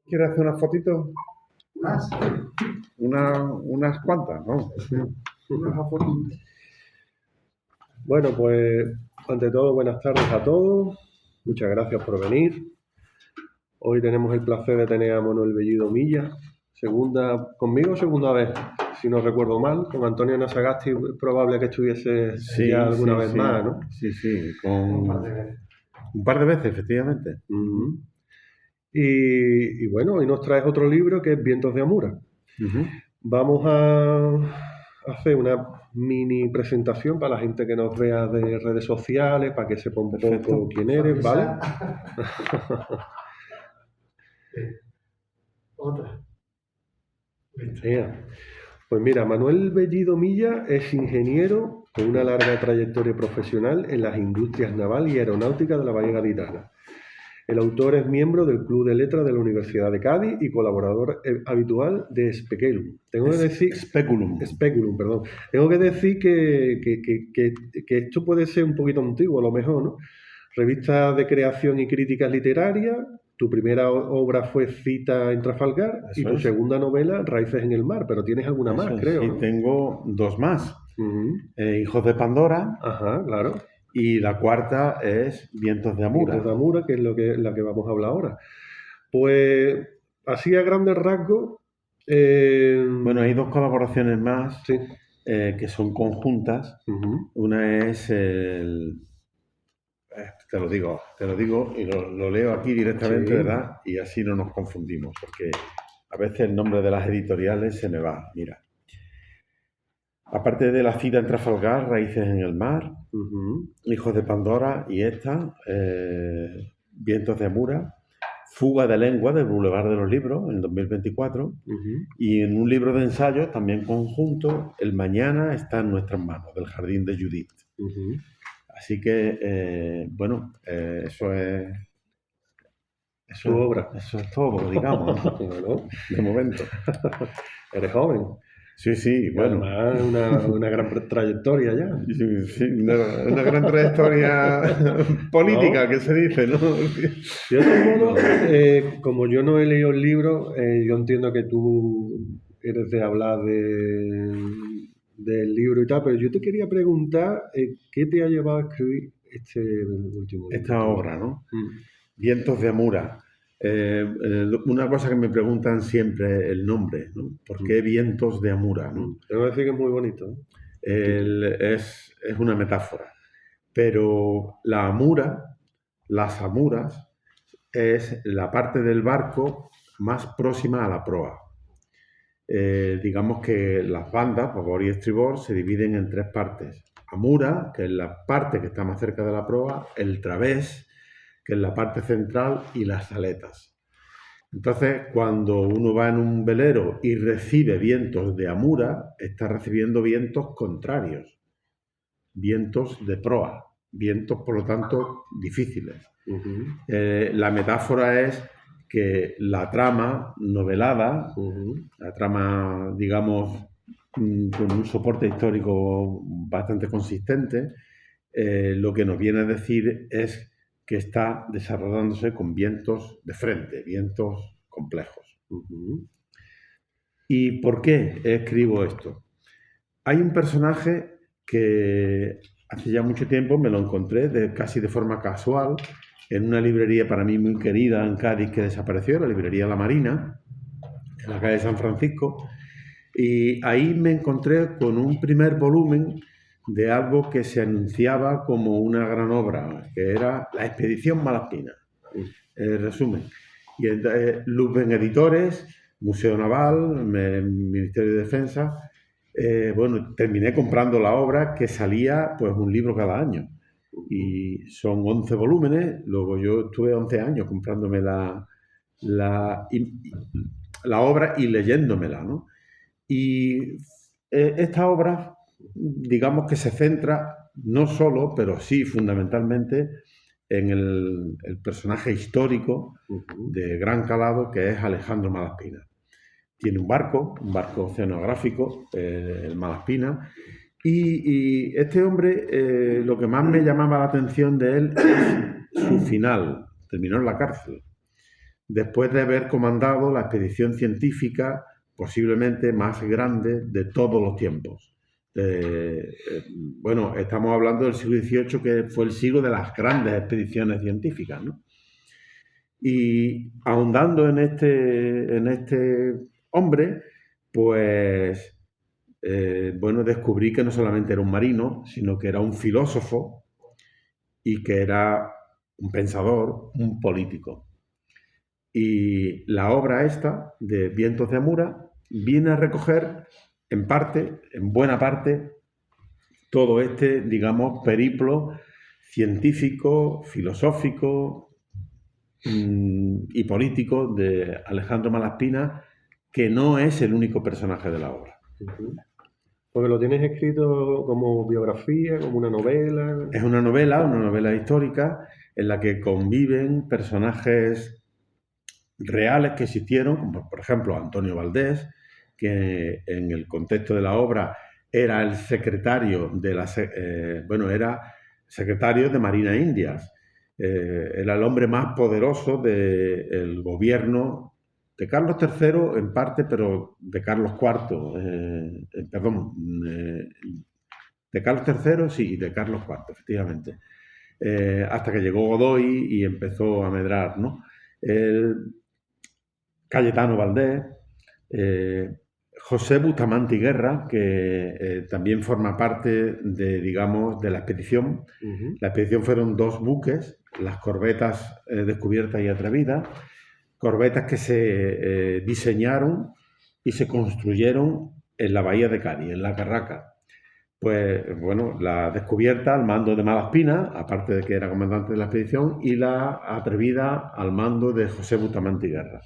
¿Quieres hacer unas fotitos? Más. Unas cuantas, ¿no? Unas fotitos. Bueno, pues ante todo, buenas tardes a todos. Muchas gracias por venir. Hoy tenemos el placer de tener a Manuel Bellido Milla. Segunda vez, si no recuerdo mal. Con Antonio Nasagasti es probable que estuviese ya alguna vez más, ¿no? Sí, un par de veces, efectivamente. Uh-huh. Y bueno, hoy nos traes otro libro que es Vientos de Amura. Uh-huh. Vamos a hacer una mini presentación para la gente que nos vea de redes sociales, para que sepa un poco quién eres, ¿vale? Otra. Pues mira, Manuel Bellido Milla es ingeniero con una larga trayectoria profesional en las industrias naval y aeronáutica de la Bahía Gaditana. El autor es miembro del Club de Letras de la Universidad de Cádiz y colaborador habitual de Speculum. Tengo que decir que esto puede ser un poquito antiguo, a lo mejor, ¿no? Revista de creación y críticas literarias. Tu primera obra fue Cita en Trafalgar y tu segunda novela, Raíces en el mar, pero tienes alguna más, creo. Sí, ¿no? tengo dos más. Uh-huh. Hijos de Pandora. Ajá, claro. Y la cuarta es Vientos de Amura. Vientos de Amura, que es la que vamos a hablar ahora. Pues, así a grandes rasgos... Bueno, hay dos colaboraciones más, sí, que son conjuntas. Uh-huh. Una es el... Te lo digo y lo leo aquí directamente, sí, ¿verdad? Y así no nos confundimos, porque a veces el nombre de las editoriales se me va. Mira. Aparte de La cita en Trafalgar, Raíces en el mar, Uh-huh. Hijos de Pandora y esta, Vientos de Amura, Fuga de lengua del Boulevard de los Libros en 2024, Uh-huh. y en un libro de ensayo también conjunto, El mañana está en nuestras manos, del Jardín de Judith. Uh-huh. Así que, eso es... Su obra. Eso es todo, digamos, ¿no? Bueno, de momento. Eres joven. Sí, bueno. Además, una gran trayectoria ya. Sí, una gran trayectoria política, ¿no? Que se dice, ¿no? De otro modo, como yo no he leído el libro, yo entiendo que tú eres de hablar del libro y tal, pero yo te quería preguntar ¿qué te ha llevado a escribir este último libro? Esta obra, ¿no? Vientos de Amura. Una cosa que me preguntan siempre, el nombre, ¿no? ¿Por qué Vientos de Amura? ¿No? Tengo que decir que es muy bonito, ¿no? Es una metáfora. Pero la amura, las amuras, es la parte del barco más próxima a la proa. Digamos que las bandas, babor y estribor, se dividen en tres partes. Amura, que es la parte que está más cerca de la proa, el través, que es la parte central, y las aletas. Entonces, cuando uno va en un velero y recibe vientos de amura, está recibiendo vientos contrarios, vientos de proa, vientos, por lo tanto, difíciles. Uh-huh. La metáfora es que la trama novelada, uh-huh, la trama, digamos, con un soporte histórico bastante consistente, lo que nos viene a decir es que está desarrollándose con vientos de frente, vientos complejos. uh-huh. ¿Y por qué escribo esto? Hay un personaje que hace ya mucho tiempo me lo encontré casi de forma casual en una librería para mí muy querida en Cádiz que desapareció, la librería La Marina, en la calle San Francisco, y ahí me encontré con un primer volumen de algo que se anunciaba como una gran obra, que era La Expedición Malaspina, resumen. Y Luzben Editores, Museo Naval, Ministerio de Defensa. Terminé comprando la obra, que salía pues un libro cada año. Y son 11 volúmenes. Luego yo estuve 11 años comprándome la obra y leyéndomela, ¿no? Y esta obra, digamos que se centra no solo, pero sí fundamentalmente en el personaje histórico de gran calado que es Alejandro Malaspina. Tiene un barco oceanográfico, el Malaspina, y este hombre, lo que más me llamaba la atención de él es su final. Terminó en la cárcel. después de haber comandado la expedición científica posiblemente más grande de todos los tiempos. Bueno, estamos hablando del siglo XVIII, que fue el siglo de las grandes expediciones científicas, ¿no? Y ahondando en este hombre, pues, bueno, descubrí que no solamente era un marino, sino que era un filósofo y que era un pensador, un político. Y la obra esta, de Vientos de Amura, viene a recoger en parte, en buena parte, todo este, digamos, periplo científico, filosófico y político de Alejandro Malaspina, que no es el único personaje de la obra. Porque lo tienes escrito como biografía, como una novela. Es una novela histórica, en la que conviven personajes reales que existieron, como por ejemplo Antonio Valdés, que en el contexto de la obra era el secretario de era secretario de Marina Indias. Era el hombre más poderoso del gobierno de Carlos III en parte, pero de Carlos IV, de Carlos III, sí, y de Carlos IV, efectivamente. Hasta que llegó Godoy y empezó a medrar, ¿no? Cayetano Valdés, José Bustamante y Guerra, que también forma parte de, digamos, de la expedición. La expedición fueron 2 buques, las corbetas Descubierta y Atrevida, corbetas que se diseñaron y se construyeron en la bahía de Cádiz, en la Carraca. Pues bueno, la Descubierta al mando de Malaspina, aparte de que era comandante de la expedición, y la Atrevida al mando de José Bustamante y Guerra.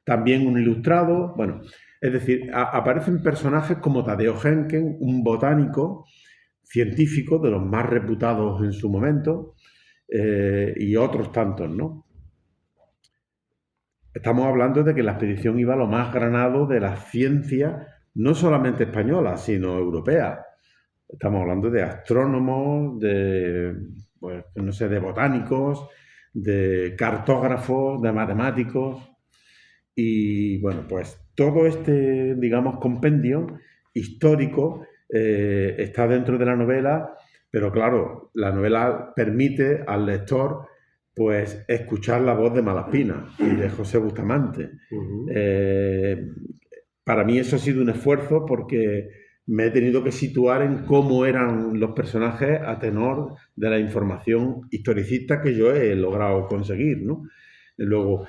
También un ilustrado, bueno, es decir, aparecen personajes como Tadeo Henken, un botánico científico de los más reputados en su momento, y otros tantos, ¿no? Estamos hablando de que la expedición iba a lo más granado de la ciencia, no solamente española, sino europea. Estamos hablando de astrónomos, pues, no sé, de botánicos, de cartógrafos, de matemáticos. Y bueno, pues todo este, digamos, compendio histórico está dentro de la novela, pero claro, la novela permite al lector pues escuchar la voz de Malaspina y de José Bustamante. Para mí eso ha sido un esfuerzo porque me he tenido que situar en cómo eran los personajes a tenor de la información historicista que yo he logrado conseguir, ¿no? Luego,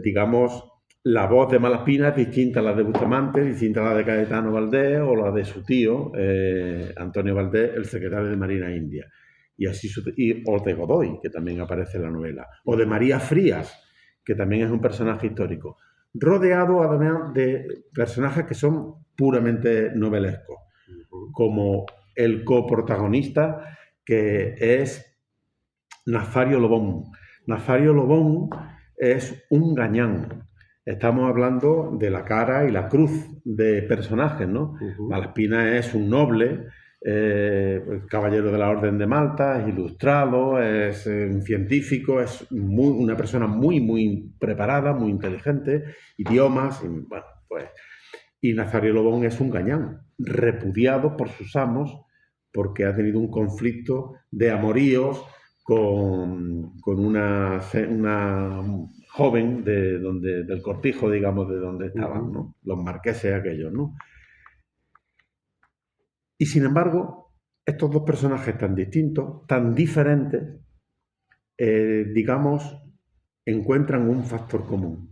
digamos, la voz de Malaspina es distinta a la de Bustamante, distinta a la de Cayetano Valdés o la de su tío, Antonio Valdés, el secretario de Marina India. Y así, o de Godoy, que también aparece en la novela. O de María Frías, que también es un personaje histórico. Rodeado además de personajes que son puramente novelescos, como el coprotagonista, que es Nazario Lobón. Nazario Lobón es un gañán. Estamos hablando de la cara y la cruz de personajes, ¿no? Malaspina es un noble, caballero de la Orden de Malta, es ilustrado, es un científico, es una persona muy, muy preparada, muy inteligente, idiomas, y, bueno, pues. Y Nazario Lobón es un gañán, repudiado por sus amos porque ha tenido un conflicto de amoríos con una joven del cortijo, digamos, de donde estaban, ¿no? Los marqueses aquellos, ¿no? Y sin embargo, estos 2 personajes tan distintos, tan diferentes, digamos, encuentran un factor común.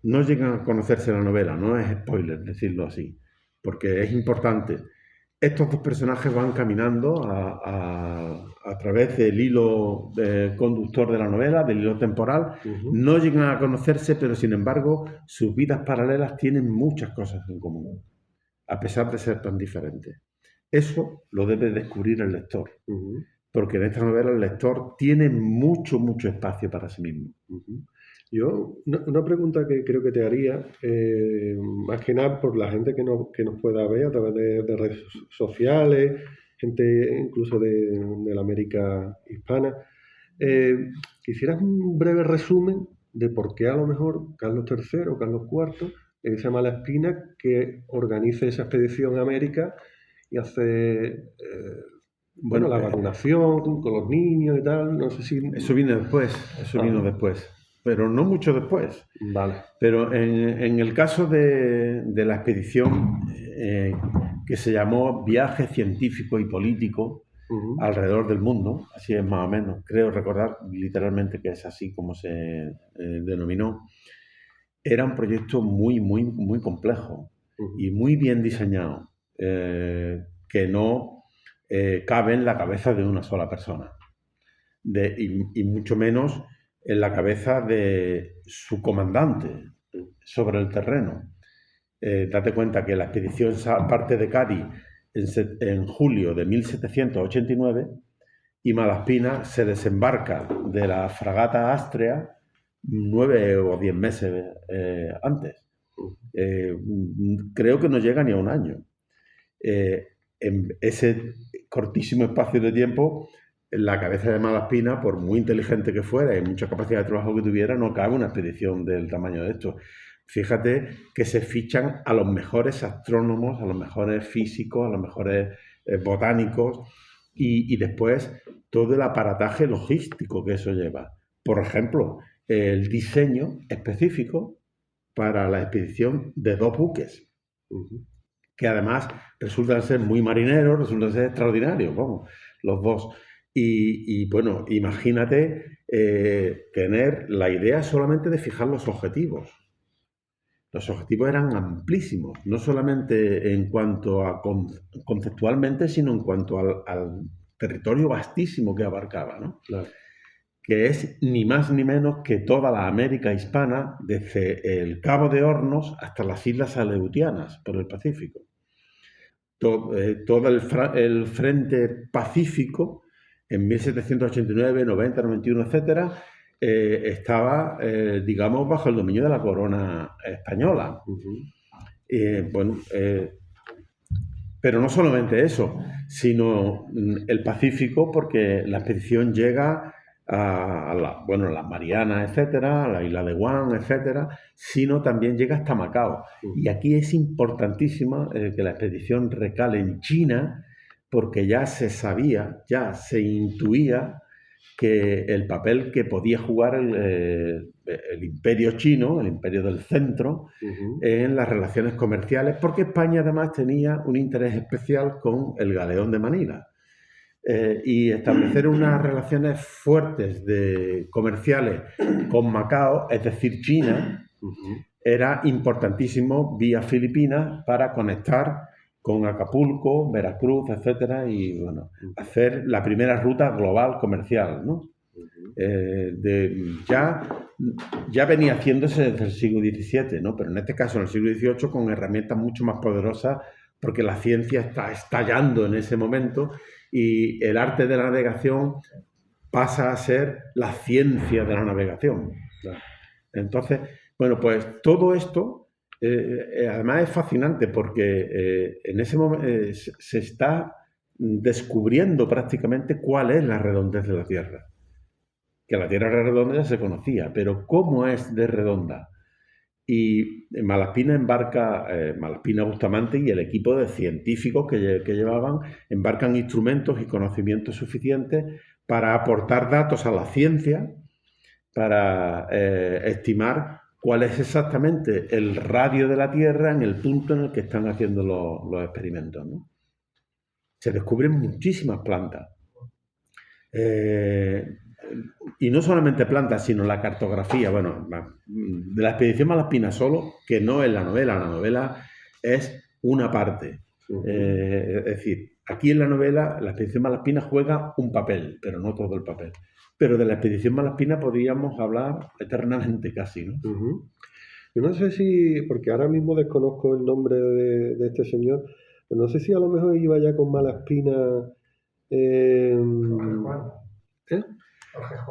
No llegan a conocerse en la novela, no es spoiler decirlo así, porque es importante. Estos 2 personajes van caminando a través del hilo conductor de la novela, del hilo temporal. No llegan a conocerse, pero sin embargo sus vidas paralelas tienen muchas cosas en común, a pesar de ser tan diferentes. Eso lo debe descubrir el lector, porque en esta novela el lector tiene mucho, mucho espacio para sí mismo. Yo, una pregunta que creo que te haría, más que nada por la gente que nos pueda ver a través de redes sociales, gente incluso de la América hispana. ¿Quisieras un breve resumen de por qué a lo mejor Carlos III o Carlos IV le dice a Malaspina que organice esa expedición a América y hace la vacunación con los niños y tal. No sé si... Eso vino después, pero no mucho después. Vale. Pero en el caso de la expedición que se llamó Viaje Científico y Político alrededor del mundo, así es más o menos, creo recordar literalmente que es así como se denominó, era un proyecto muy, muy, muy complejo y muy bien diseñado, que no cabe en la cabeza de una sola persona, y mucho menos en la cabeza de su comandante sobre el terreno. Date cuenta que la expedición parte de Cádiz en julio de 1789 y Malaspina se desembarca de la fragata Astrea 9 o 10 meses antes. Creo que no llega ni a un año. En ese cortísimo espacio de tiempo, en la cabeza de Malaspina, por muy inteligente que fuera y mucha capacidad de trabajo que tuviera, no cabe una expedición del tamaño de esto. Fíjate que se fichan a los mejores astrónomos, a los mejores físicos, a los mejores botánicos y después todo el aparataje logístico que eso lleva. Por ejemplo, el diseño específico para la expedición de 2 buques, que además resultan ser muy marineros, resultan ser extraordinarios, vamos, los 2. Y bueno, imagínate tener la idea solamente de fijar los objetivos. Los objetivos eran amplísimos, no solamente en cuanto a conceptualmente, sino en cuanto al territorio vastísimo que abarcaba, ¿no? Claro. Que es ni más ni menos que toda la América hispana, desde el Cabo de Hornos hasta las Islas Aleutianas, por el Pacífico. Todo el frente pacífico, en 1789, 90, 91, etcétera, estaba, digamos, bajo el dominio de la corona española. Pero no solamente eso, sino el Pacífico, porque la expedición llega a las Marianas, etcétera, a la isla de Guam, etcétera, sino también llega hasta Macao. Y aquí es importantísima que la expedición recale en China, porque ya se sabía, ya se intuía que el papel que podía jugar el imperio chino, el imperio del centro, en las relaciones comerciales, porque España además tenía un interés especial con el galeón de Manila. Y establecer unas relaciones fuertes comerciales con Macao, es decir, China, era importantísimo vía Filipinas para conectar con Acapulco, Veracruz, etcétera, y bueno, hacer la primera ruta global comercial, ¿no? Ya venía haciéndose desde el siglo XVII, ¿no? Pero en este caso, en el siglo XVIII, con herramientas mucho más poderosas, porque la ciencia está estallando en ese momento y el arte de la navegación pasa a ser la ciencia de la navegación. Entonces, bueno, pues todo esto además es fascinante porque en ese momento se está descubriendo prácticamente cuál es la redondez de la Tierra. Que la Tierra era redonda ya se conocía, pero ¿cómo es de redonda? Y Malaspina Malaspina Bustamante y el equipo de científicos que llevaban, embarcan instrumentos y conocimientos suficientes para aportar datos a la ciencia, para estimar cuál es exactamente el radio de la Tierra en el punto en el que están haciendo los experimentos, ¿no? Se descubren muchísimas plantas. Y no solamente plantas, sino la cartografía. Bueno, de la expedición Malaspina solo, que no es la novela es una parte. Es decir, aquí en la novela la expedición Malaspina juega un papel, pero no todo el papel. Pero de la expedición Malaspina podríamos hablar eternamente casi, ¿no? Yo no sé si, porque ahora mismo desconozco el nombre de este señor, pero no sé si a lo mejor iba ya con Malaspina.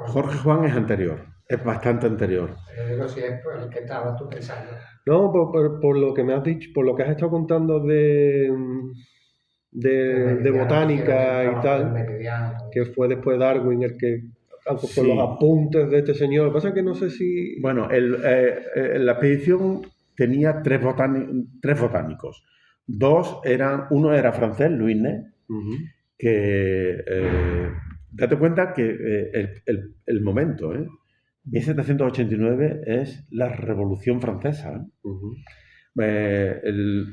Jorge Juan es anterior, es bastante anterior. Pero digo si es por el que estabas tú pensando. No, por lo que me has dicho, por lo que has estado contando de botánica y tal, que fue después Darwin el que con Sí. los apuntes de este señor. Lo que pasa es que no sé si... Bueno, la expedición tenía tres botánicos. Uno era francés, Louis Ney, Ujú, que date cuenta que el momento, 1789 es la Revolución Francesa. ujú,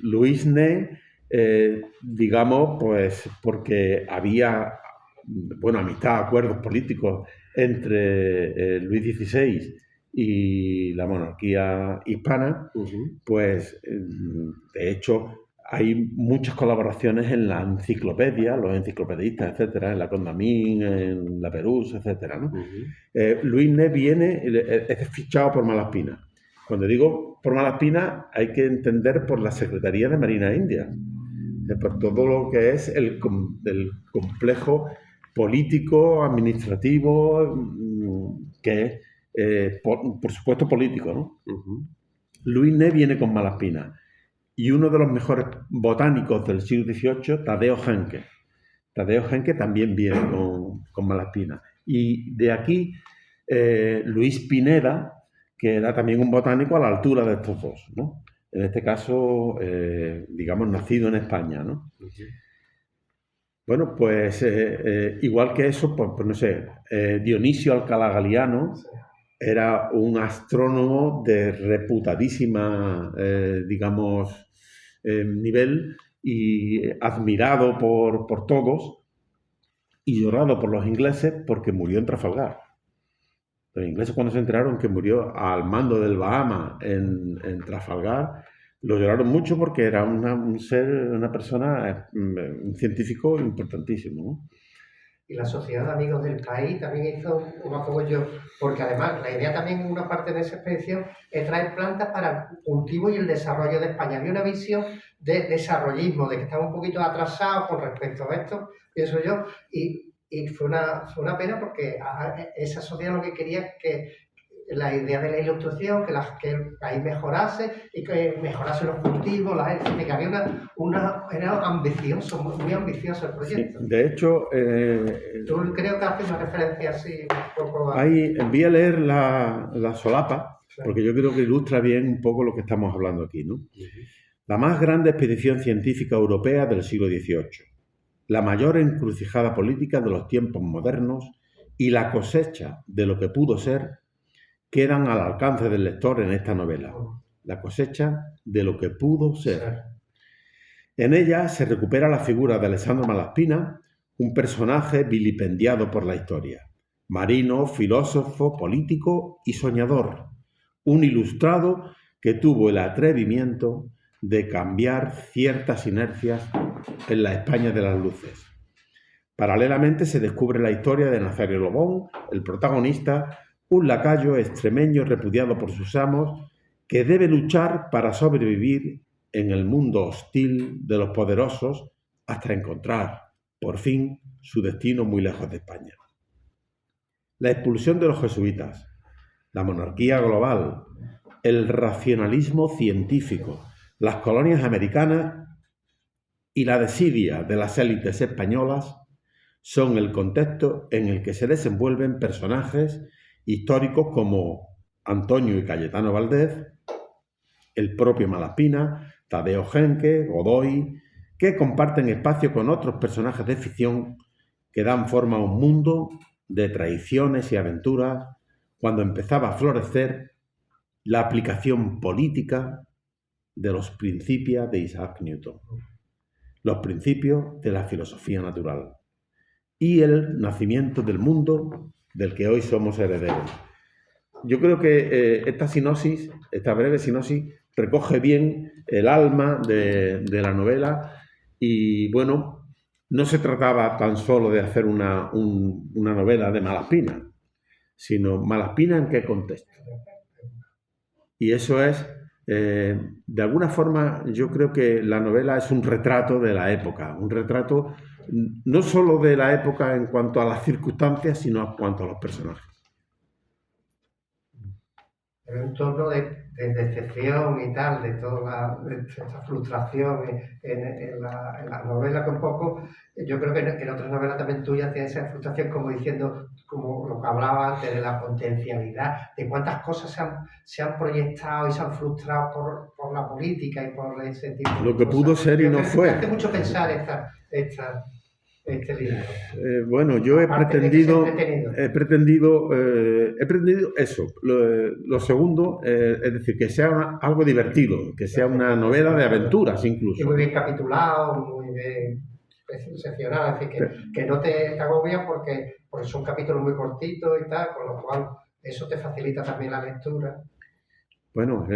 Louis Ney, digamos, pues porque había, bueno, amistad, acuerdos políticos entre Luis XVI y la monarquía hispana, ujú. pues de hecho hay muchas colaboraciones en la enciclopedia, los enciclopedistas, etcétera, en la Condamine, en la Perús, etcétera, ¿no? Ujú. Luis Ney es fichado por Malaspina. Cuando digo por Malaspina, hay que entender por la Secretaría de Marina India, por todo lo que es el complejo político, administrativo, que es, por supuesto, político, ¿no? Ujú. Luis Ney viene con Malaspina y uno de los mejores botánicos del siglo XVIII, Tadeo Henke. Tadeo Henke también viene con Malaspina. Y de aquí Luis Pineda, que era también un botánico a la altura de estos dos, ¿no? En este caso, digamos, nacido en España, ¿no? Ujú. Bueno, pues igual que eso, pues no sé, Dionisio Alcalá Galiano era un astrónomo de reputadísima, digamos, nivel y admirado por todos y llorado por los ingleses porque murió en Trafalgar. Los ingleses cuando se enteraron que murió al mando del Bahama en Trafalgar, lo lloraron mucho porque era un ser, una persona, un científico importantísimo, ¿no? Y la Sociedad de Amigos del País también hizo un apoyo, porque además la idea también, una parte de esa expedición, es traer plantas para el cultivo y el desarrollo de España. Había una visión de desarrollismo, de que estaba un poquito atrasado con respecto a esto, pienso yo, y fue una pena porque esa sociedad lo que quería es que la idea de la ilustración, que el país mejorase y que mejorase los cultivos, la gente, que había era ambicioso, muy ambicioso el Sí, proyecto. de hecho, Tú creo que haces una referencia así un poco a... voy a leer la solapa, Sí. porque yo creo que ilustra bien un poco lo que estamos hablando aquí, ¿no? Ujú. La más grande expedición científica europea del siglo XVIII, la mayor encrucijada política de los tiempos modernos y la cosecha de lo que pudo ser quedan al alcance del lector en esta novela. La cosecha de lo que pudo ser. En ella se recupera la figura de Alessandro Malaspina, un personaje vilipendiado por la historia. Marino, filósofo, político y soñador. Un ilustrado que tuvo el atrevimiento de cambiar ciertas inercias en la España de las luces. Paralelamente se descubre la historia de Nazario Lobón, el protagonista, un lacayo extremeño repudiado por sus amos, que debe luchar para sobrevivir en el mundo hostil de los poderosos hasta encontrar, por fin, su destino muy lejos de España. La expulsión de los jesuitas, la monarquía global, el racionalismo científico, las colonias americanas y la desidia de las élites españolas son el contexto en el que se desenvuelven personajes históricos como Antonio y Cayetano Valdés, el propio Malaspina, Tadeo Henke, Godoy, que comparten espacio con otros personajes de ficción que dan forma a un mundo de traiciones y aventuras cuando empezaba a florecer la aplicación política de los principios de Isaac Newton, los principios de la filosofía natural y el nacimiento del mundo del que hoy somos herederos. Yo creo que esta breve sinopsis, recoge bien el alma de la novela y, bueno, no se trataba tan solo de hacer una novela de Malaspina, sino Malaspina en qué contexto. Y eso es, de alguna forma, yo creo que la novela es un retrato de la época, un retrato no solo de la época en cuanto a las circunstancias, sino en cuanto a los personajes. En un entorno de decepción y tal, de esta frustración en la novela, que un poco, yo creo que en otras novelas también tuyas tienes esa frustración como diciendo, como lo que hablaba antes de la potencialidad, de cuántas cosas se han proyectado y se han frustrado por la política y por ese tipo de cosas. Lo que pudo ser y no fue. Me hace mucho pensar este libro. Bueno, yo he pretendido eso. Lo segundo, es decir, que sea algo divertido, que sea una novela de aventuras incluso. Y muy bien capitulado, muy bien seccionado, es decir, que no te agobia porque son capítulos muy cortitos y tal, con lo cual eso te facilita también la lectura. Bueno,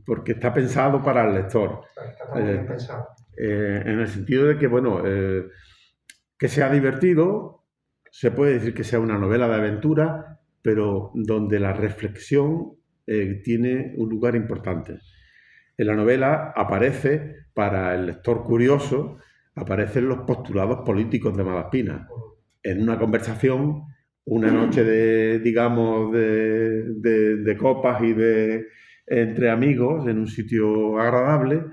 porque está pensado para el lector. Está muy bien pensado. En el sentido de que, bueno, que sea divertido, se puede decir que sea una novela de aventura, pero donde la reflexión tiene un lugar importante. En la novela aparece, para el lector curioso, aparecen los postulados políticos de Malaspina. En una conversación, una noche de copas y entre amigos, en un sitio agradable,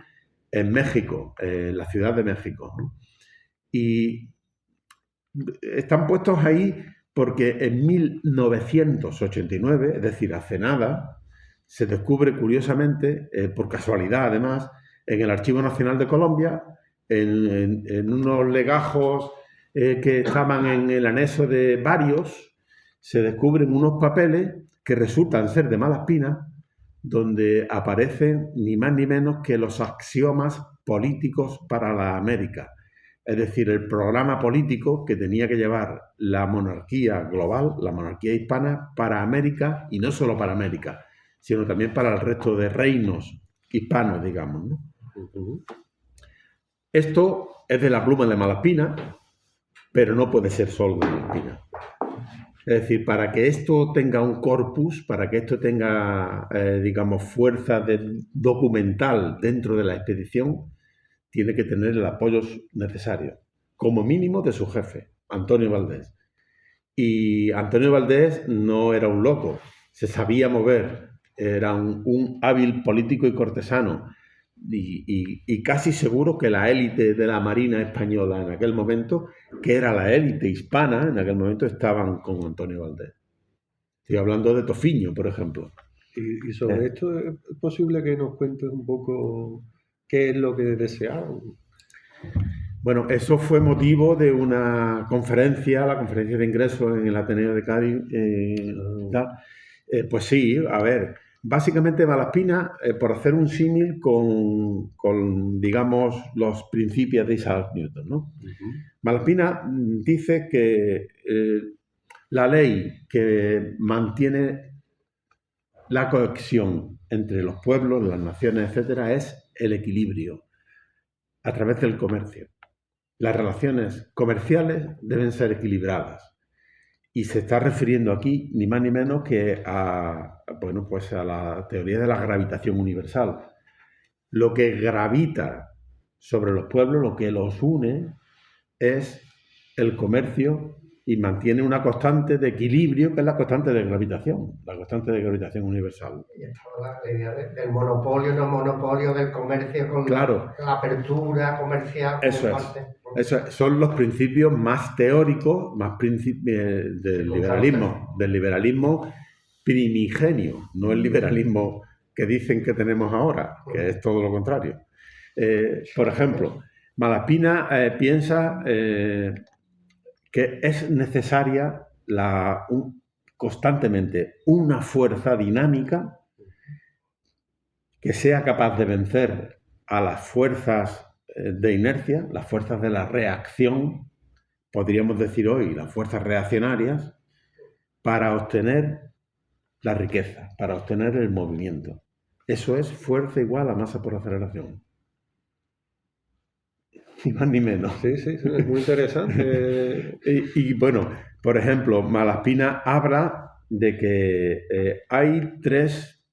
en México, en la Ciudad de México, ¿no? Y están puestos ahí porque en 1989, es decir, hace nada, se descubre curiosamente, por casualidad además, en el Archivo Nacional de Colombia, en unos legajos que estaban en el anexo de varios, se descubren unos papeles que resultan ser de Malaspina, donde aparecen ni más ni menos que los axiomas políticos para la América. Es decir, el programa político que tenía que llevar la monarquía global, la monarquía hispana, para América, y no solo para América, sino también para el resto de reinos hispanos, digamos, ¿no? Esto es de la pluma de Malaspina, pero no puede ser solo de Malaspina. Es decir, para que esto tenga un corpus, para que esto tenga, fuerza documental dentro de la expedición, tiene que tener el apoyo necesario, como mínimo de su jefe, Antonio Valdés. Y Antonio Valdés no era un loco, se sabía mover, era un hábil político y cortesano, y casi seguro que la élite de la Marina española en aquel momento, que era la élite hispana en aquel momento, estaban con Antonio Valdés. Estoy hablando de Tofiño, por ejemplo. Y sobre esto, ¿es posible que nos cuentes un poco qué es lo que deseaban? Bueno, eso fue motivo de una conferencia, la conferencia de ingreso en el Ateneo de Cádiz. Pues sí, a ver, básicamente Malaspina, por hacer un símil con, digamos, los principios de Isaac Newton, ¿no? Malaspina dice que la ley que mantiene la cohesión entre los pueblos, las naciones, etcétera, es el equilibrio a través del comercio. Las relaciones comerciales deben ser equilibradas. Y se está refiriendo aquí ni más ni menos que a la teoría de la gravitación universal. Lo que gravita sobre los pueblos, lo que los une, es el comercio y mantiene una constante de equilibrio, que es la constante de gravitación universal. Y estaba la idea del monopolio, no monopolio del comercio con claro. la apertura comercial. Eso son los principios más teóricos, del liberalismo primigenio, no el liberalismo que dicen que tenemos ahora, que es todo lo contrario. Por ejemplo, Malaspina piensa que es necesaria constantemente una fuerza dinámica que sea capaz de vencer a las fuerzas de inercia, las fuerzas de la reacción, podríamos decir hoy las fuerzas reaccionarias, para obtener la riqueza, para obtener el movimiento. Eso es fuerza igual a masa por aceleración. Ni más ni menos. Sí, es muy interesante. y bueno, por ejemplo, Malaspina habla de que hay tres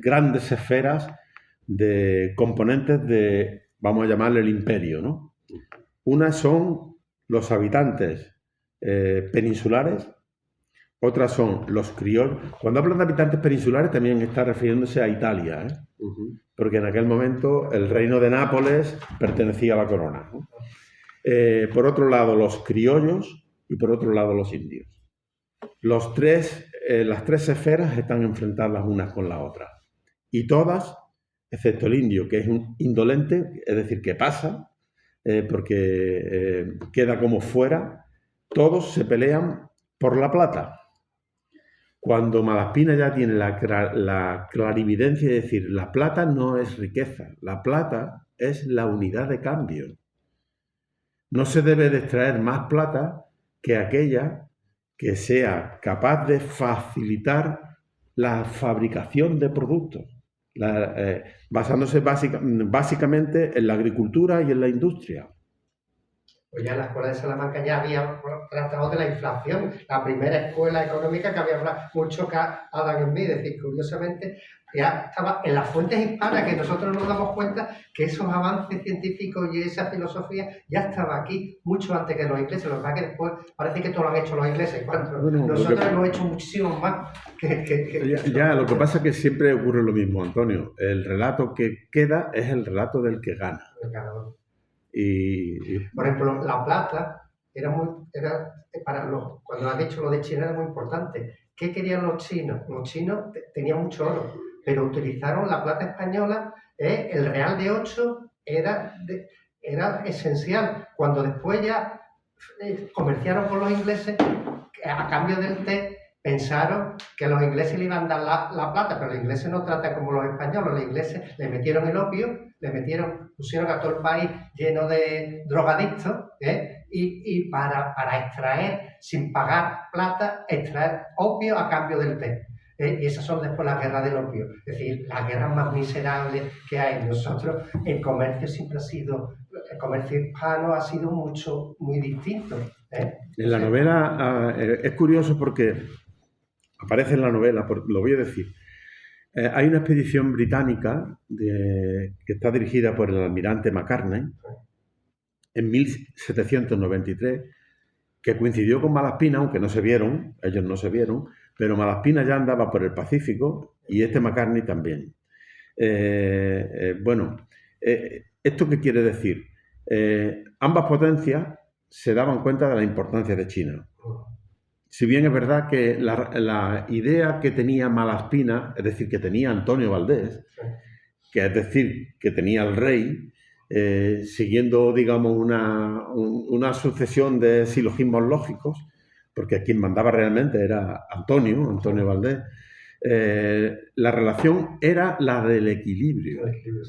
grandes esferas de componentes de, vamos a llamarle el imperio, ¿no? Unas son los habitantes peninsulares, otras son los criollos. Cuando hablan de habitantes peninsulares también está refiriéndose a Italia, porque en aquel momento el reino de Nápoles pertenecía a la corona, ¿no? Por otro lado, los criollos y por otro lado, los indios. Las tres esferas están enfrentadas unas con la otra. Y todas, excepto el indio, que es un indolente, es decir, que pasa, porque queda como fuera, todos se pelean por la plata. Cuando Malaspina ya tiene la clarividencia de decir, la plata no es riqueza, la plata es la unidad de cambio. No se debe de extraer más plata que aquella que sea capaz de facilitar la fabricación de productos, basándose básicamente en la agricultura y en la industria. Pues ya en la escuela de Salamanca ya había tratado de la inflación, la primera escuela económica que había hablado mucho que Adam Smith, es decir, curiosamente, ya estaba en las fuentes hispanas, que nosotros nos damos cuenta que esos avances científicos y esa filosofía ya estaba aquí mucho antes que los ingleses. Lo que pasa es que después parece que todo lo han hecho los ingleses, cuando nosotros hemos hecho muchísimo más ya, lo que pasa es que siempre ocurre lo mismo, Antonio. El relato que queda es el relato del que gana. Por ejemplo, la plata cuando has dicho lo de China era muy importante. ¿Qué querían los chinos? Los chinos tenían mucho oro, pero utilizaron la plata española, el real de 8 era esencial. Cuando después ya comerciaron con los ingleses, a cambio del té, pensaron que los ingleses le iban a dar la plata, pero los ingleses no tratan como los españoles. Los ingleses le metieron el opio, pusieron a todo el país lleno de drogadictos, y para extraer, sin pagar plata, extraer opio a cambio del té. Y esas son después las guerras del opio, es decir, las guerras más miserables que hay. Nosotros, el comercio hispano ha sido muy distinto. En la novela es curioso porque aparece en la novela, lo voy a decir. Hay una expedición británica que está dirigida por el almirante Macartney en 1793, que coincidió con Malaspina, aunque ellos no se vieron, pero Malaspina ya andaba por el Pacífico y Macartney también. ¿Esto qué quiere decir? Ambas potencias se daban cuenta de la importancia de China. Si bien es verdad que la idea que tenía Malaspina, es decir, que tenía Antonio Valdés, que es decir, que tenía al rey, siguiendo, digamos, una sucesión de silogismos lógicos, porque quien mandaba realmente era Antonio Valdés, la relación era la del equilibrio,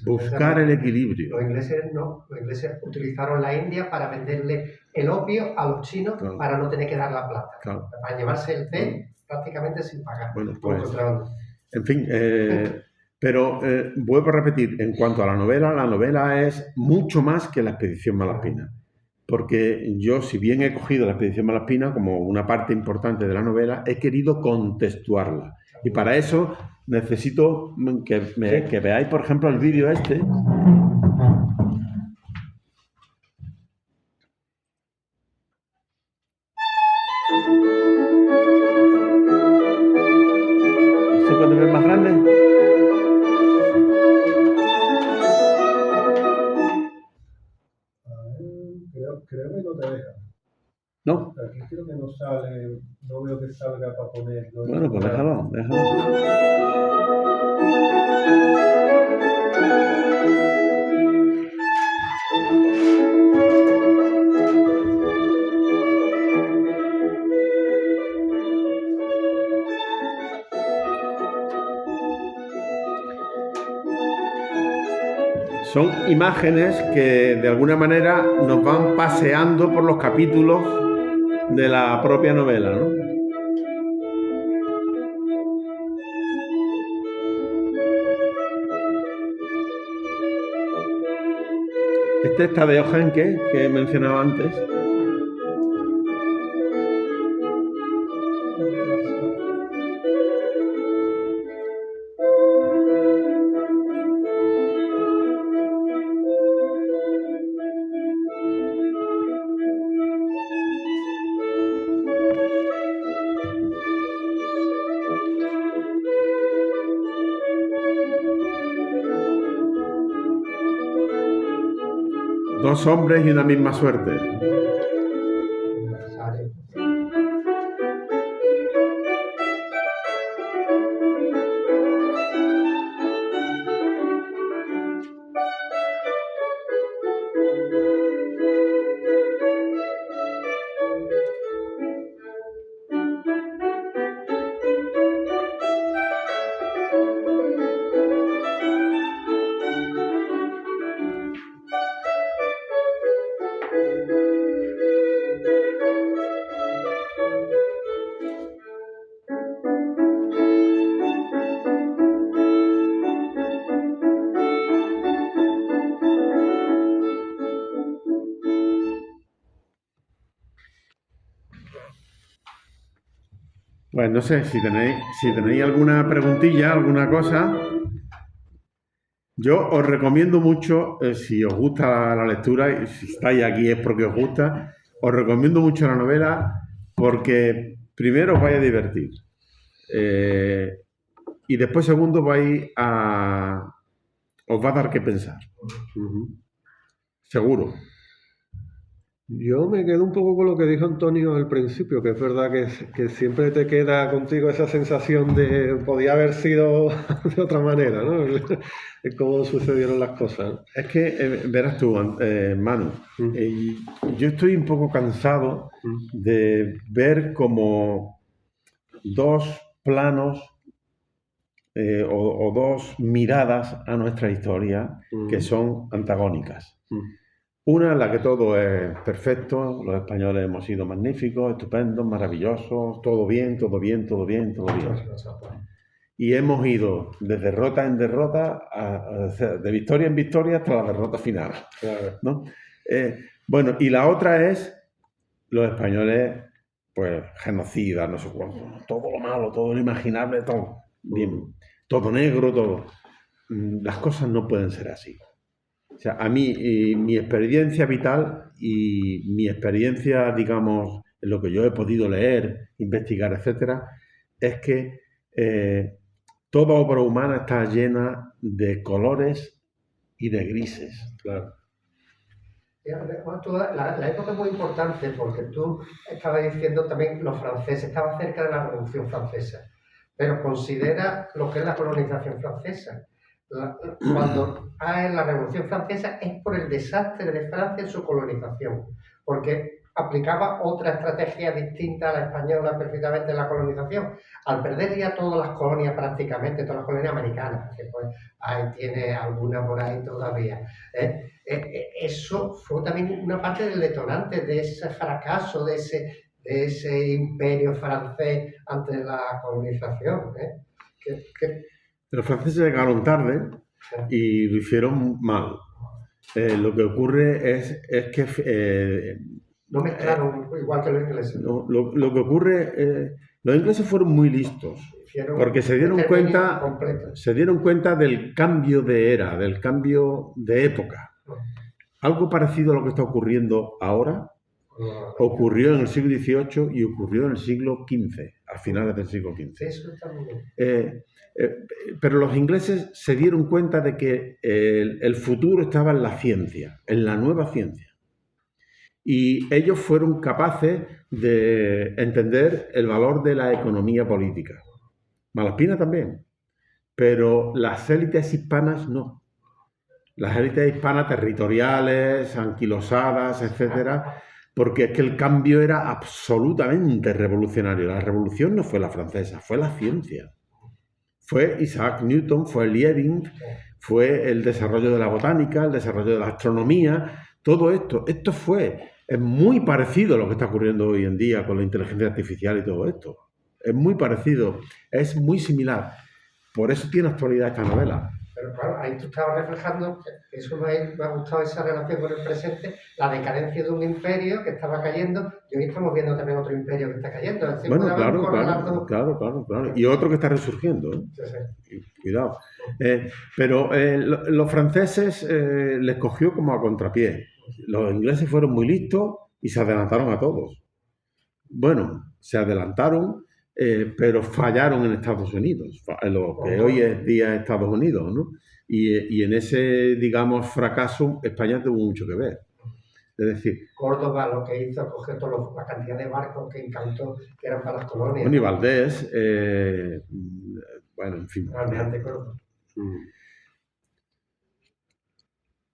buscar el equilibrio. Los ingleses utilizaron la India para venderle el opio a los chinos, claro, para no tener que dar la plata, claro, para llevarse el té prácticamente sin pagar. Bueno, pues, en fin, pero vuelvo a repetir, en cuanto a la novela es mucho más que la expedición Malaspina. Porque yo, si bien he cogido la expedición Malaspina como una parte importante de la novela, he querido contextuarla. Y para eso necesito que veáis, por ejemplo, el vídeo este. ¿Se puede ver más grande? Creo que no te deja. ¿No? Aquí creo que no sale, no veo que salga para ponerlo. Bueno, pues déjalo. Son imágenes que de alguna manera nos van paseando por los capítulos de la propia novela, ¿no? Este está de Ojenque, que he mencionado antes. Dos hombres y una misma suerte. Necesario. Pues no sé, si tenéis alguna preguntilla, alguna cosa, yo os recomiendo mucho, si os gusta la lectura, y si estáis aquí es porque os gusta, os recomiendo mucho la novela porque primero os vais a divertir. Y después, segundo, os va a dar que pensar. Seguro. Yo me quedo un poco con lo que dijo Antonio al principio, que es verdad que siempre te queda contigo esa sensación de podía haber sido de otra manera, ¿no? Es cómo sucedieron las cosas. Es que, verás tú, Manu, yo estoy un poco cansado de ver como dos planos o dos miradas a nuestra historia que son antagónicas. Una en la que todo es perfecto, los españoles hemos sido magníficos, estupendos, maravillosos, todo bien, todo bien, todo bien, todo bien. Y hemos ido de derrota en derrota, de victoria en victoria hasta la derrota final. Claro. ¿No? Bueno, y la otra es los españoles, pues, genocidas, no sé cuánto, todo lo malo, todo lo imaginable, todo. Bien, todo negro, todo. Las cosas no pueden ser así. O sea, a mí, mi experiencia vital y mi experiencia, digamos, en lo que yo he podido leer, investigar, etcétera, es que toda obra humana está llena de colores y de grises. Claro. La época es muy importante porque tú estabas diciendo también los franceses, estaba cerca de la Revolución Francesa, pero considera lo que es la colonización francesa. Cuando hay la Revolución Francesa es por el desastre de Francia en su colonización, porque aplicaba otra estrategia distinta a la española perfectamente en la colonización. Al perder ya todas las colonias prácticamente, todas las colonias americanas, que pues ahí tiene alguna por ahí todavía, eso fue también una parte del detonante de ese fracaso, de ese imperio francés ante la colonización. Los franceses llegaron tarde y lo hicieron mal. Lo que ocurre es que... no mezclaron igual que los ingleses. Lo que ocurre... los ingleses fueron muy listos porque se dieron cuenta del cambio de era, del cambio de época. Algo parecido a lo que está ocurriendo ahora ocurrió en el siglo XVIII y ocurrió en el siglo XV, a finales del siglo XV. Eso está muy bien. Pero los ingleses se dieron cuenta de que el futuro estaba en la ciencia, en la nueva ciencia. Y ellos fueron capaces de entender el valor de la economía política. Malaspina también, pero las élites hispanas no. Las élites hispanas territoriales, anquilosadas, etcétera, porque es que el cambio era absolutamente revolucionario. La revolución no fue la francesa, fue la ciencia. Fue Isaac Newton, fue Liebig, fue el desarrollo de la botánica, el desarrollo de la astronomía, todo esto. Es muy parecido a lo que está ocurriendo hoy en día con la inteligencia artificial y todo esto. Es muy parecido, es muy similar. Por eso tiene actualidad esta novela. Pero claro, ahí tú estabas reflejando, eso me ha gustado esa relación con el presente, la decadencia de un imperio que estaba cayendo, y hoy estamos viendo también otro imperio que está cayendo. Es decir, bueno, claro. Y otro que está resurgiendo. Sí. Cuidado. Pero los franceses les cogió como a contrapié. Los ingleses fueron muy listos y se adelantaron a todos. Bueno, se adelantaron, pero fallaron en Estados Unidos, en lo que hoy es día Estados Unidos, ¿no? Y en ese, digamos, fracaso España tuvo mucho que ver. Es decir, Córdoba lo que hizo, cogió la cantidad de barcos que encantó, que eran para las colonias. bueno, y Valdés, bueno, en fin. Almirante Córdoba.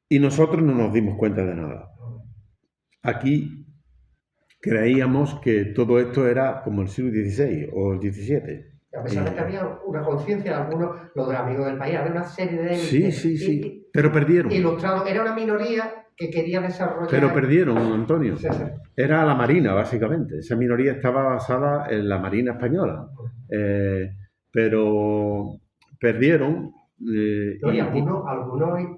Y nosotros no nos dimos cuenta de nada. Aquí creíamos que todo esto era como el siglo XVI o el XVII. A pesar de que había una conciencia de algunos, los de Amigos del País, había una serie de... Sí. Pero perdieron. Ilustrados. Era una minoría que quería desarrollar... Pero perdieron, Antonio. Sí. Era la Marina, básicamente. Esa minoría estaba basada en la Marina española. Pero perdieron. No, y algunos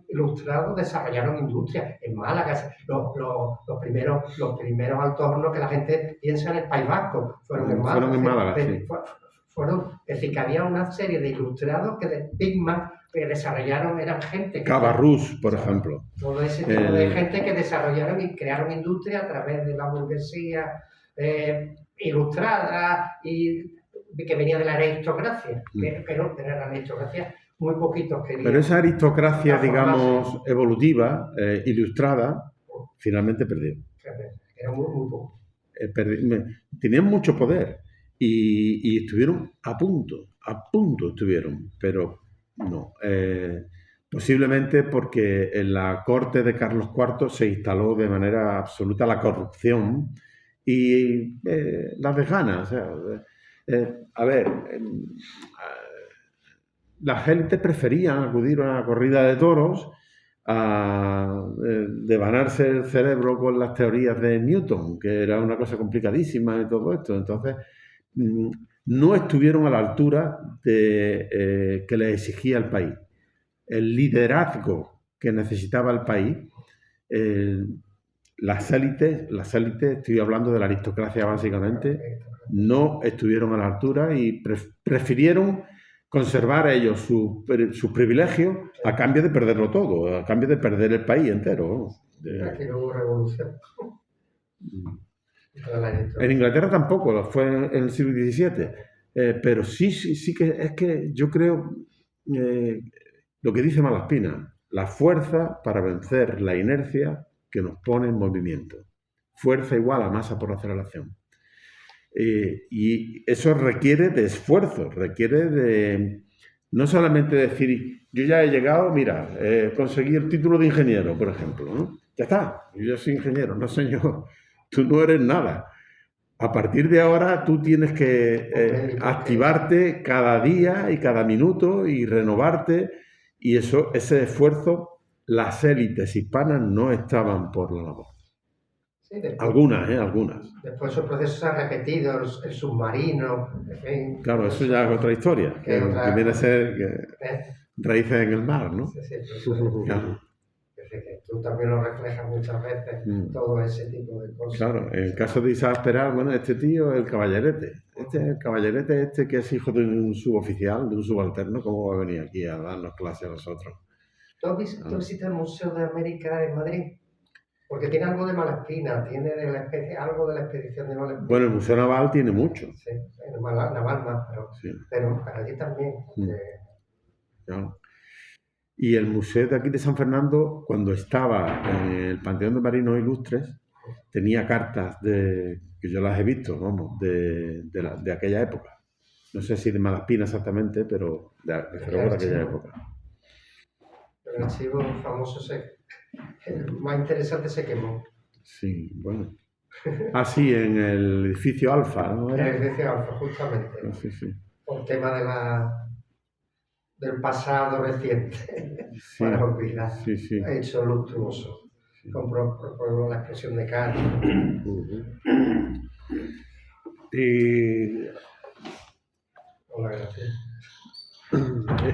ilustrados desarrollaron industrias en Málaga. Los primeros altos hornos que la gente piensa en el País Vasco fueron en Málaga. Sí. Es decir, que había una serie de ilustrados que de Pigman que desarrollaron, eran gente... Cabarrús, por ejemplo. Todo ese tipo de gente que desarrollaron y crearon industria a través de la burguesía ilustrada y que venía de la aristocracia. Pero era la aristocracia, muy poquitos querían. Pero esa aristocracia, digamos, evolutiva, ilustrada, finalmente perdió. Era muy poco. Tenían mucho poder y estuvieron a punto estuvieron, pero no. Posiblemente porque en la corte de Carlos IV se instaló de manera absoluta la corrupción y las desganas. O sea, a ver, las élites preferían acudir a una corrida de toros a devanarse el cerebro con las teorías de Newton, que era una cosa complicadísima y todo esto. Entonces, no estuvieron a la altura de que les exigía el país. El liderazgo que necesitaba el país, las élites, estoy hablando de la aristocracia básicamente, no estuvieron a la altura y prefirieron conservar ellos sus privilegios a cambio de perderlo todo, a cambio de perder el país entero. Aquí no hubo revolución. En Inglaterra tampoco, fue en el siglo XVII. Pero sí que es que yo creo lo que dice Malaspina, la fuerza para vencer la inercia que nos pone en movimiento. Fuerza igual a masa por aceleración. Y eso requiere de esfuerzo, requiere de no solamente decir, yo ya he llegado, mira, conseguí el título de ingeniero, por ejemplo, ¿no? Ya está, yo soy ingeniero, no señor, tú no eres nada. A partir de ahora tú tienes que activarte cada día y cada minuto y renovarte, y ese esfuerzo las élites hispanas no estaban por la labor. Sí, algunas. Después esos procesos se han repetido, el submarino, en fin. Claro, eso ya es otra historia, que viene a ser raíces en el mar, ¿no? Sí, claro. Tú también lo reflejas muchas veces, todo ese tipo de cosas. Claro, en el caso de Isaac Peral, bueno, este tío es el caballerete. El caballerete que es hijo de un suboficial, de un subalterno, ¿cómo va a venir aquí a darnos clases a nosotros? ¿Tú visitas el Museo de América en Madrid? Porque tiene algo de Malaspina, tiene algo de la expedición de Malaspina. Bueno, el Museo Naval tiene mucho. Sí, naval más, pero allí también. Claro. Y el museo de aquí de San Fernando, cuando estaba en el Panteón de Marinos Ilustres, tenía cartas que yo las he visto, vamos, de aquella época. No sé si de Malaspina exactamente, pero de aquella época. El archivo famoso, el más interesante se quemó. Sí, bueno. Sí, en el edificio Alfa, ¿no? En el edificio Alfa, justamente. Sí. Por tema del pasado reciente, para olvidar. Sí. Hecho luctuoso. Compró la expresión de Cali. Hola, gracias.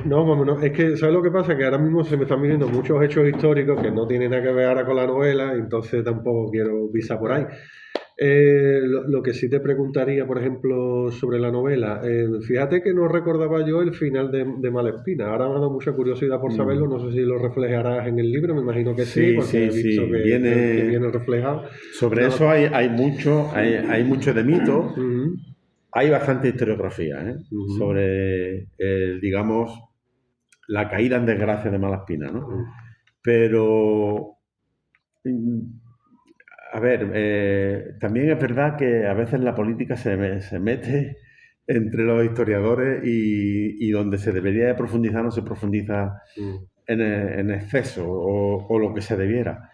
No, es que, ¿sabes lo que pasa? Que ahora mismo se me están viniendo muchos hechos históricos que no tienen nada que ver ahora con la novela, entonces tampoco quiero pisar por ahí. Lo que sí te preguntaría, por ejemplo, sobre la novela, fíjate que no recordaba yo el final de Malaspina. Ahora me ha dado mucha curiosidad por saberlo, no sé si lo reflejarás en el libro, me imagino que sí, porque he visto que viene reflejado. Sobre eso hay mucho de mito. Hay bastante historiografía sobre, digamos, la caída en desgracia de Malaspina, ¿no? Pero A ver, también es verdad que a veces la política se mete entre los historiadores y donde se debería de profundizar no se profundiza en exceso o lo que se debiera.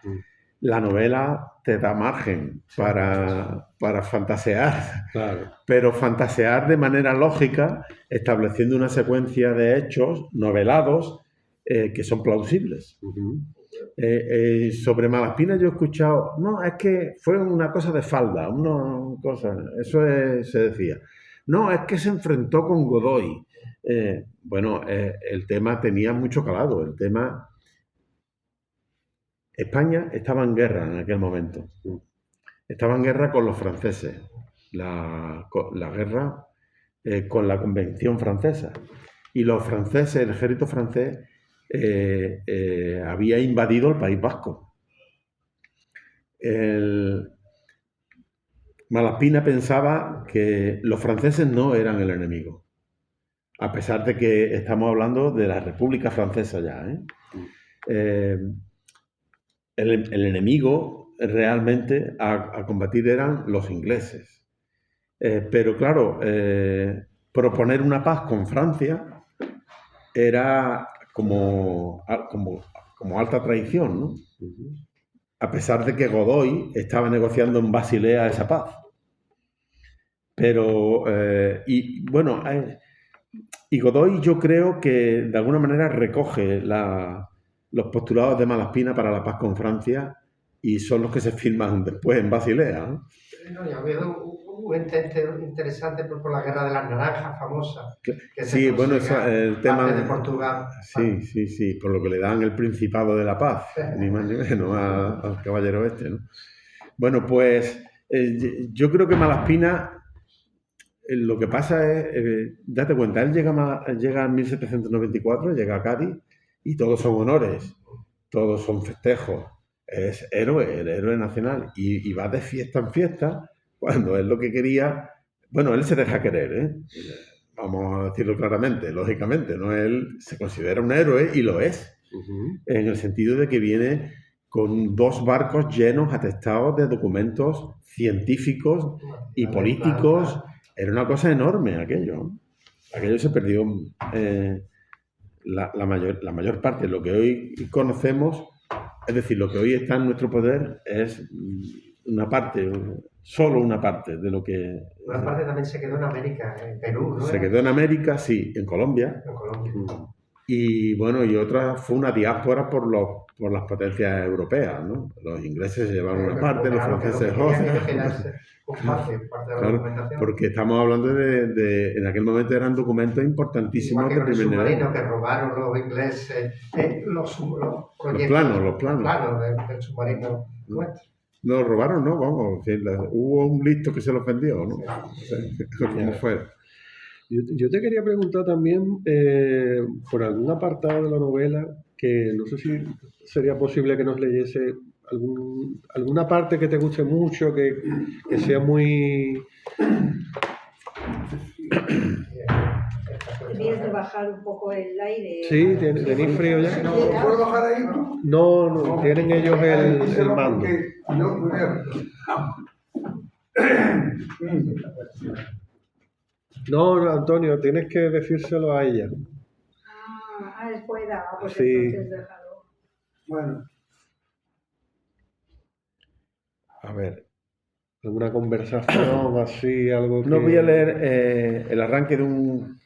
La novela te da margen para fantasear, Claro. pero fantasear de manera lógica, estableciendo una secuencia de hechos novelados que son plausibles. Sobre Malaspina yo he escuchado, no, es que fue una cosa de falda, una cosa, se decía. No, es que se enfrentó con Godoy. Bueno, el tema tenía mucho calado, el tema... España estaba en guerra en aquel momento. Estaba en guerra con los franceses. La guerra con la Convención Francesa. Y los franceses, el ejército francés, había invadido el País Vasco. Malaspina pensaba que los franceses no eran el enemigo. A pesar de que estamos hablando de la República Francesa ya, el enemigo realmente a combatir eran los ingleses. Pero claro, proponer una paz con Francia era como alta traición, ¿no? A pesar de que Godoy estaba negociando en Basilea esa paz. Pero, y Godoy yo creo que de alguna manera recoge los postulados de Malaspina para la paz con Francia y son los que se firman después en Basilea, ¿no? No, yo veo un entente interesante por la Guerra de las Naranjas famosa. Que sí, bueno, el tema de Portugal. Sí, por lo que le dan el Principado de la Paz, ni más ni menos al caballero este, ¿no? Bueno, pues yo creo que Malaspina lo que pasa es, date cuenta, él llega en 1794, llega a Cádiz y todos son honores, todos son festejos. Es héroe, el héroe nacional. Y va de fiesta en fiesta cuando él lo que quería... Bueno, él se deja querer, ¿eh? Vamos a decirlo claramente, lógicamente, ¿no? Él se considera un héroe y lo es. En el sentido de que viene con 2 barcos llenos, atestados de documentos científicos y políticos. Era una cosa enorme aquello. Aquello se perdió la mayor parte. Lo que hoy conocemos, es decir, lo que hoy está en nuestro poder es una parte, solo una parte de lo que... Una parte también se quedó en América, en Perú, ¿no? Se quedó en América, sí, en Colombia. En Colombia. Y bueno, y otra fue una diáspora por las potencias europeas, ¿no? Los ingleses se llevaron una parte, los franceses otra. Claro, porque estamos hablando en aquel momento eran documentos importantísimos de primer nivel. Que robaron los ingleses, los planos del submarino nuestro. No lo robaron, ¿no? Vamos, hubo un listo que se los vendió, ¿no? Sí. Como fuera. Yo te quería preguntar también por algún apartado de la novela que no sé si sería posible que nos leyese alguna parte que te guste mucho, que sea muy... Tienes de bajar un poco el aire. Sí, ¿tenéis frío ya? ¿No puedo bajar ahí tú? No, tienen ellos el mando. No, Antonio, tienes que decírselo a ella. Es fuera, pues sí. Entonces déjalo. Bueno. A ver, alguna conversación así, algo que... No voy a leer el arranque de un...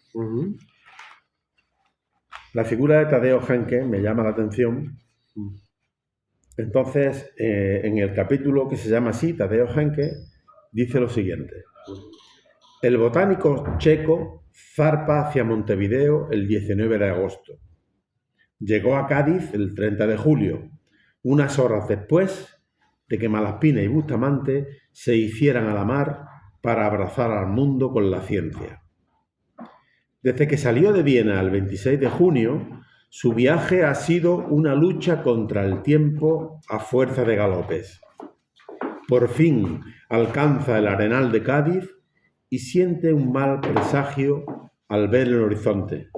La figura de Tadeo Henke me llama la atención. Entonces, en el capítulo que se llama así, Tadeo Henke, dice lo siguiente. El botánico checo zarpa hacia Montevideo el 19 de agosto. Llegó a Cádiz el 30 de julio, unas horas después de que Malaspina y Bustamante se hicieran a la mar para abrazar al mundo con la ciencia. Desde que salió de Viena el 26 de junio, su viaje ha sido una lucha contra el tiempo a fuerza de galopes. Por fin alcanza el arenal de Cádiz y siente un mal presagio al ver el horizonte.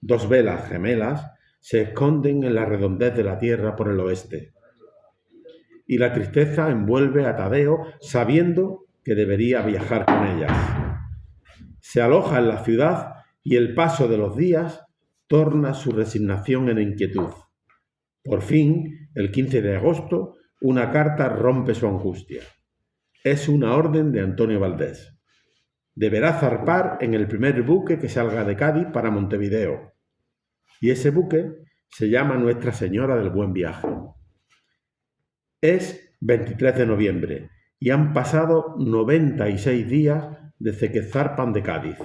2 velas gemelas se esconden en la redondez de la tierra por el oeste. y la tristeza envuelve a Tadeo sabiendo que debería viajar con ellas. Se aloja en la ciudad y el paso de los días torna su resignación en inquietud. Por fin, el 15 de agosto, una carta rompe su angustia. Es una orden de Antonio Valdés. Deberá zarpar en el primer buque que salga de Cádiz para Montevideo. Y ese buque se llama Nuestra Señora del Buen Viaje. Es 23 de noviembre y han pasado 96 días desde que zarpan de Cádiz.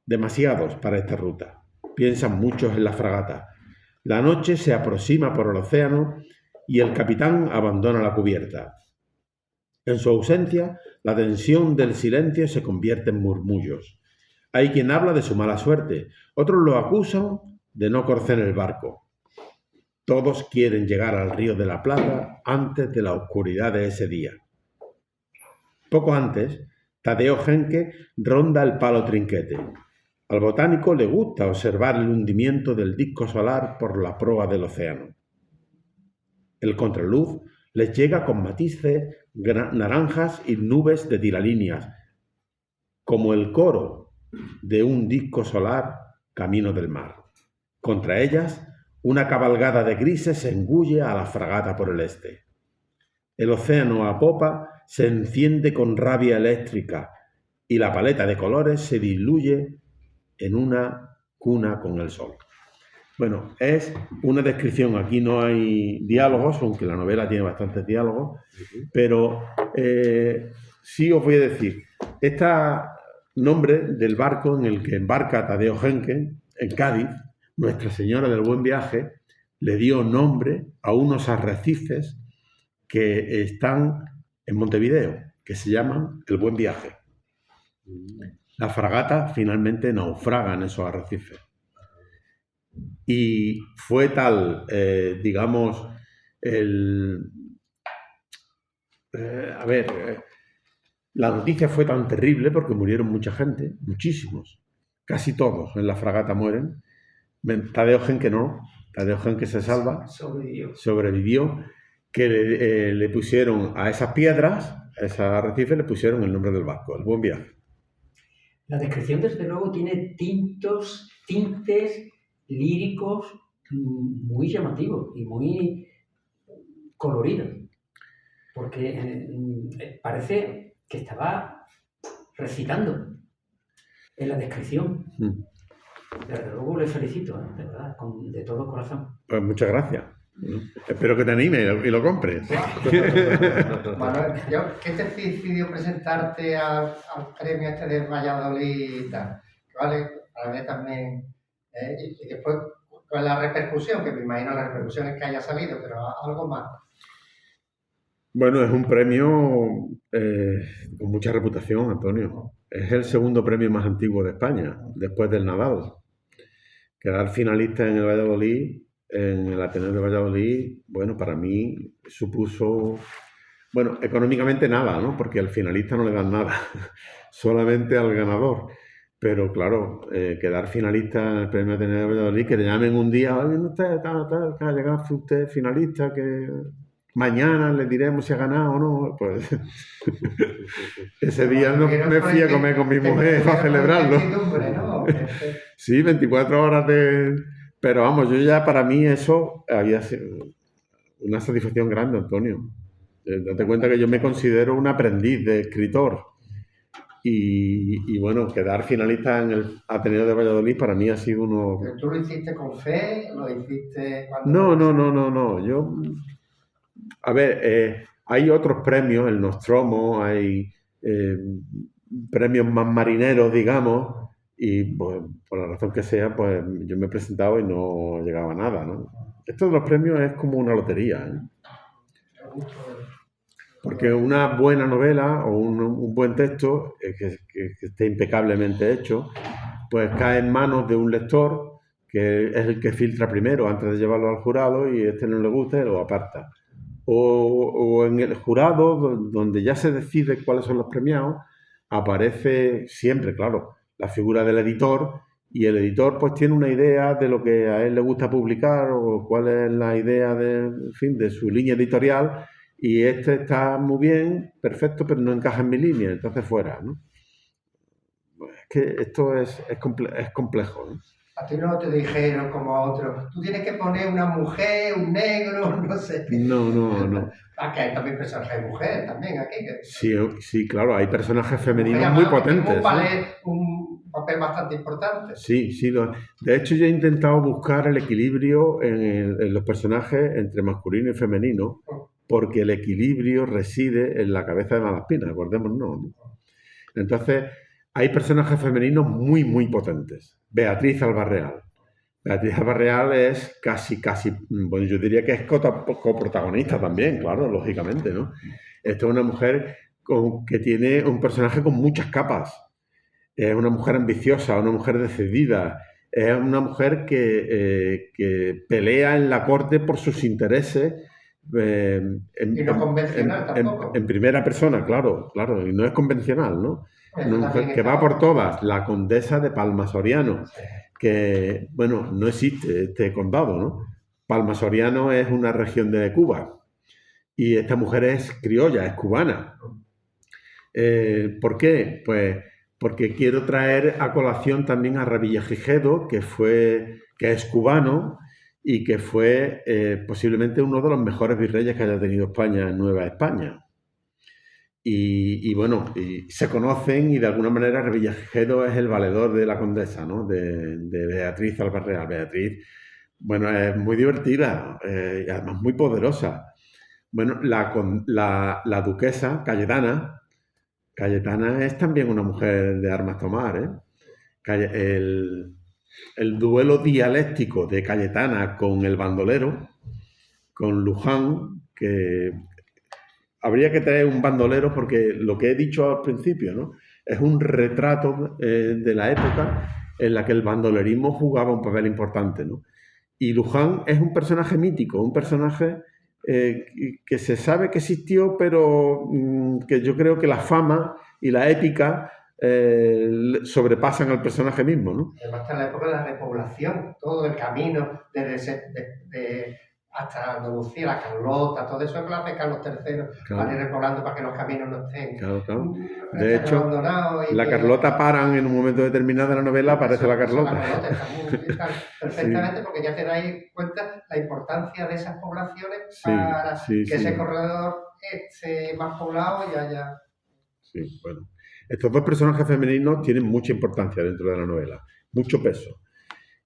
Demasiados para esta ruta. Piensan muchos en la fragata. La noche se aproxima por el océano y el capitán abandona la cubierta. En su ausencia, la tensión del silencio se convierte en murmullos. Hay quien habla de su mala suerte, otros lo acusan de no conocer el barco. Todos quieren llegar al Río de la Plata antes de la oscuridad de ese día. Poco antes, Tadeo Genque ronda el Palo Trinquete. Al botánico le gusta observar el hundimiento del disco solar por la proa del océano. El contraluz les llega con matices naranjas y nubes de tiralíneas, como el coro de un disco solar camino del mar. Contra ellas, una cabalgada de grises se engulle a la fragata por el este. El océano a popa se enciende con rabia eléctrica y la paleta de colores se diluye en una cuna con el sol. Bueno, es una descripción, aquí no hay diálogos, aunque la novela tiene bastantes diálogos, pero sí os voy a decir, este nombre del barco en el que embarca Tadeo Genque, en Cádiz, Nuestra Señora del Buen Viaje, le dio nombre a unos arrecifes que están en Montevideo, que se llaman El Buen Viaje. La fragata finalmente naufraga en esos arrecifes. Y fue tal, digamos, la noticia fue tan terrible porque murieron mucha gente, muchísimos, casi todos en la fragata mueren. Tadeo Genque no, Tadeo Genque se salva, sobrevivió, que le pusieron a esas piedras, a esos arrecifes, le pusieron el nombre del barco, El Buen Viaje. La descripción, desde luego, tiene tintes líricos muy llamativos y muy coloridos, porque parece que estaba recitando en la descripción. Desde luego le felicito, de verdad, de todo corazón. Pues muchas gracias. Espero que te anime y lo compres. Manuel, ¿qué te decidió presentarte al premio este de Valladolid y tal? ¿Vale? Para mí también. Y después, con la repercusión, que me imagino la repercusión es que haya salido, pero algo más. Bueno, es un premio con mucha reputación, Antonio. Es el segundo premio más antiguo de España, después del Nadal. Quedar finalista en el Valladolid, en el Ateneo de Valladolid, bueno, para mí supuso, bueno, económicamente nada, ¿no? Porque al finalista no le dan nada, solamente al ganador. Pero claro, quedar finalista en el premio Ateneo de Valladolid, que te llamen un día, oye, usted, que ha llegado usted finalista, que mañana le diremos si ha ganado o no, pues ese día no me fui a comer con mi mujer para celebrarlo. Sí, 24 horas de... Pero vamos, yo ya para mí eso había sido una satisfacción grande, Antonio. Date cuenta que yo me considero un aprendiz de escritor. Y bueno, quedar finalista en el Ateneo de Valladolid para mí ha sido uno... ¿Pero tú lo hiciste con fe? ¿Lo hiciste cuando...? No. Yo... A ver, hay otros premios, el Nostromo, hay premios más marineros, digamos, y pues, por la razón que sea, pues yo me he presentado y no llegaba a nada, ¿no? Esto de los premios es como una lotería, ¿eh? Porque una buena novela o un buen texto que esté impecablemente hecho, pues cae en manos de un lector que es el que filtra primero antes de llevarlo al jurado y no le gusta y lo aparta. O en el jurado, donde ya se decide cuáles son los premiados, aparece siempre, claro, la figura del editor, y el editor pues tiene una idea de lo que a él le gusta publicar o cuál es la idea de su línea editorial, y este está muy bien, perfecto, pero no encaja en mi línea, entonces fuera, ¿no? Es que esto es complejo, ¿no? A ti no te dijeron como a otros, tú tienes que poner una mujer, un negro, no sé qué. No. Que hay también personajes de mujer, también aquí. Sí, claro, hay personajes femeninos Mujer, muy además, que tiene potentes. un papel bastante importante. Sí. De hecho, yo he intentado buscar el equilibrio en los personajes entre masculino y femenino, porque el equilibrio reside en la cabeza de Malaspina, acordémonos, ¿no? Entonces, hay personajes femeninos muy, muy potentes. Beatriz Albarreal. Beatriz Albarreal es casi, bueno, yo diría que es coprotagonista también, claro, lógicamente, ¿no? Esta es una mujer que tiene un personaje con muchas capas. Es una mujer ambiciosa, una mujer decidida, es una mujer que pelea en la corte por sus intereses. Y no convencional tampoco. En primera persona, claro, y no es convencional, ¿no? Eso Una mujer que va por todas, la condesa de Palma Soriano, que, bueno, no existe este condado, ¿no? Palma Soriano es una región de Cuba y esta mujer es criolla, es cubana. ¿Por qué? Pues porque quiero traer a colación también a Revillagigedo, que es cubano y que fue posiblemente uno de los mejores virreyes que haya tenido España en Nueva España. Y bueno, y se conocen y de alguna manera Revillagigedo es el valedor de la condesa, ¿no? De Beatriz Albarreal. Beatriz, bueno, es muy divertida y además muy poderosa. Bueno, la duquesa Cayetana es también una mujer de armas tomar, ¿eh? El duelo dialéctico de Cayetana con el bandolero, con Luján, que habría que traer un bandolero porque lo que he dicho al principio, ¿no? Es un retrato de la época en la que el bandolerismo jugaba un papel importante, ¿no? Y Luján es un personaje mítico, un personaje que se sabe que existió, pero que yo creo que la fama y la épica sobrepasan al personaje mismo, ¿no? Además está en la época de la repoblación, todo el camino, desde hasta Andalucía, la Carlota, todo eso es lo que hace Carlos III, Claro. van a ir repoblando para que los caminos no estén Claro. De hecho, abandonados. la Carlota paran en un momento determinado de la novela, aparece la Carlota. La Carlota está perfectamente porque ya te dais cuenta la importancia de esas poblaciones para que ese corredor esté más poblado y haya... Sí, bueno. Estos dos personajes femeninos tienen mucha importancia dentro de la novela, mucho peso.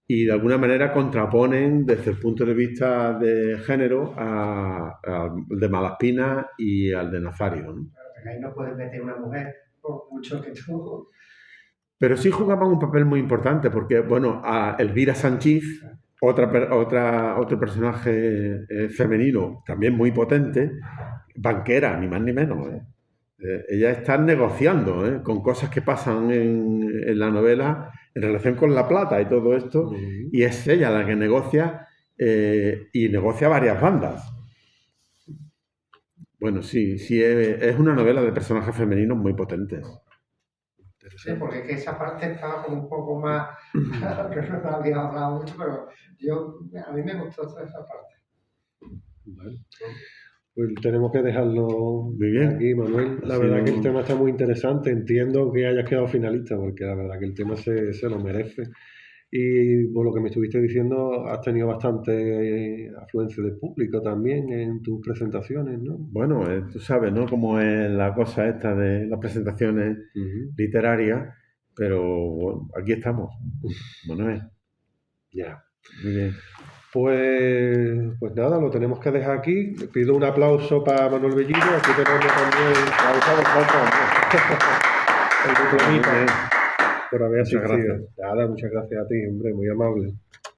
Y de alguna manera contraponen desde el punto de vista de género al de Malaspina y al de Nazario, ¿no? Claro, ahí no puedes meter una mujer por mucho que tú... Pero sí jugaban un papel muy importante porque, bueno, a Elvira Sanchís, otro personaje femenino también muy potente, banquera, ni más ni menos, ¿eh? Ella está negociando con cosas que pasan en la novela en relación con la plata y todo esto, y es ella la que negocia y negocia varias bandas. Bueno, sí, es una novela de personajes femeninos muy potentes. Sí, porque es que esa parte estaba como un poco más... que no había hablado mucho, pero a mí me gustó toda esa parte. Vale. Pues tenemos que dejarlo Muy bien. aquí, Manuel. La verdad que el tema está muy interesante. Entiendo que hayas quedado finalista, porque la verdad que el tema se lo merece. Y por lo que me estuviste diciendo, has tenido bastante afluencia de público también en tus presentaciones, ¿no? Bueno, tú sabes, ¿no? Cómo es la cosa esta de las presentaciones literarias, pero bueno, aquí estamos, Manuel. Ya. Muy bien. Pues nada, lo tenemos que dejar aquí. Pido un aplauso para Manuel Bellido. Aquí tenemos también el diplomita por haber asistido. Nada, muchas gracias a ti, hombre, muy amable.